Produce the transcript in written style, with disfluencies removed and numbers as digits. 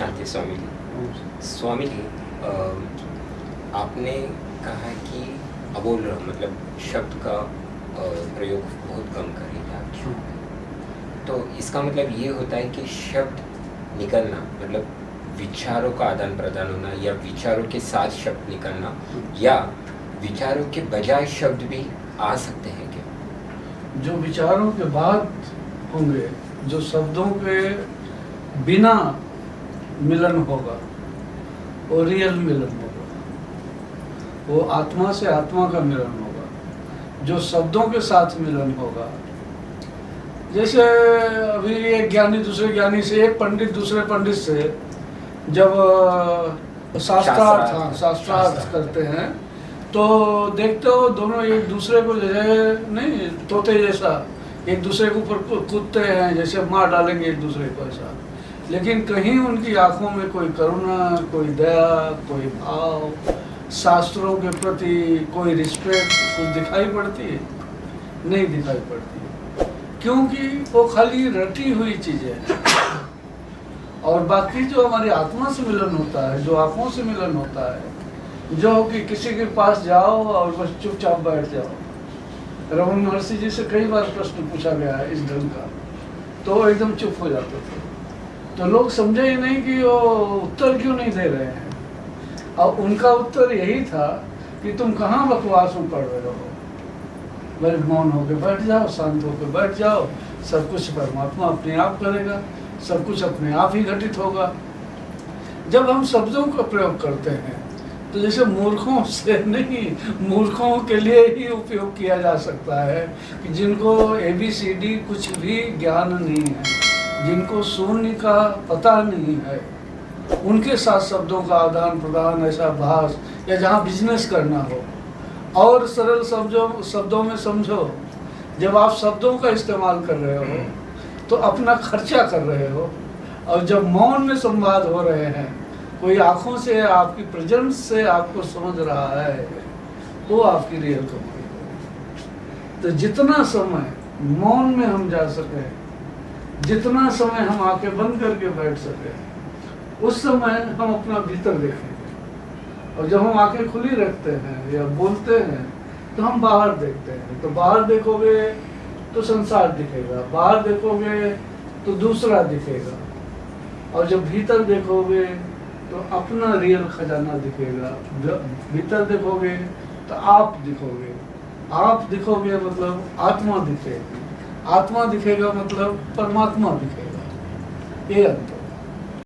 शांति स्वामी जी। स्वामी जी, आपने कहा कि अबोल मतलब शब्द का प्रयोग बहुत कम करेगा, क्यों? तो इसका मतलब ये होता है कि शब्द निकलना मतलब विचारों का आदान प्रदान होना, या विचारों के साथ शब्द निकलना, या विचारों के बजाय शब्द भी आ सकते हैं क्या? जो विचारों के बाद होंगे, जो शब्दों के बिना मिलन होगा, वो रियल मिलन होगा, वो आत्मा से आत्मा का मिलन होगा। जो शब्दों के साथ मिलन होगा, जैसे अभी एक ज्ञानी दूसरे ज्ञानी से, एक पंडित दूसरे पंडित से जब शास्त्रार्थ करते हैं तो देखते हो दोनों एक दूसरे को जैसे नहीं तोते जैसा एक दूसरे के ऊपर कूदते हैं, जैसे मार डालेंगे एक दूसरे को ऐसा। लेकिन कहीं उनकी आंखों में कोई करुणा, कोई दया, कोई भाव, शास्त्रों के प्रति कोई रिस्पेक्ट कुछ दिखाई पड़ती है? नहीं दिखाई पड़ती है, क्योंकि वो खाली रटी हुई चीज़ें हैं। और बाकी जो हमारी आत्मा से मिलन होता है, जो आँखों से मिलन होता है, जो कि किसी के पास जाओ और बस चुपचाप बैठ जाओ। रमन महर्षि जी से कई बार प्रश्न पूछा गया है इस ढंग का, तो वो एकदम चुप हो जाते थे। तो लोग समझे ही नहीं कि वो उत्तर क्यों नहीं दे रहे हैं। और उनका उत्तर यही था कि तुम कहाँ बकवास में पढ़ रहे हो, बड़े मौन होकर बैठ जाओ, शांत होकर बैठ जाओ, सब कुछ परमात्मा अपने आप करेगा, सब कुछ अपने आप ही घटित होगा। जब हम शब्दों का प्रयोग करते हैं तो जैसे मूर्खों से नहीं, मूर्खों के लिए ही उपयोग किया जा सकता है कि जिनको ABCD कुछ भी ज्ञान नहीं है, जिनको शून्य का पता नहीं है, उनके साथ शब्दों का आदान प्रदान, ऐसा भाष, या जहाँ बिजनेस करना हो। और सरल शब्दों में समझो, जब आप शब्दों का इस्तेमाल कर रहे हो तो अपना खर्चा कर रहे हो, और जब मौन में संवाद हो रहे हैं, कोई आँखों से आपकी प्रेजेंस से आपको समझ रहा है, वो आपकी रियल कमाई है। तो जितना समय मौन में हम जा सके, जितना समय हम आंखें बंद करके बैठ सके, उस समय हम अपना भीतर देखेंगे। और जब हम आंखें खुली रखते हैं या बोलते हैं तो हम बाहर देखते हैं। तो बाहर देखोगे तो संसार दिखेगा, बाहर देखोगे तो दूसरा दिखेगा, और जब भीतर देखोगे तो अपना रियल खजाना दिखेगा। भीतर देखोगे तो आप दिखोगे, आप दिखोगे मतलब आत्मा दिखेगी, आत्मा दिखेगा मतलब परमात्मा दिखेगा। ये अंतर।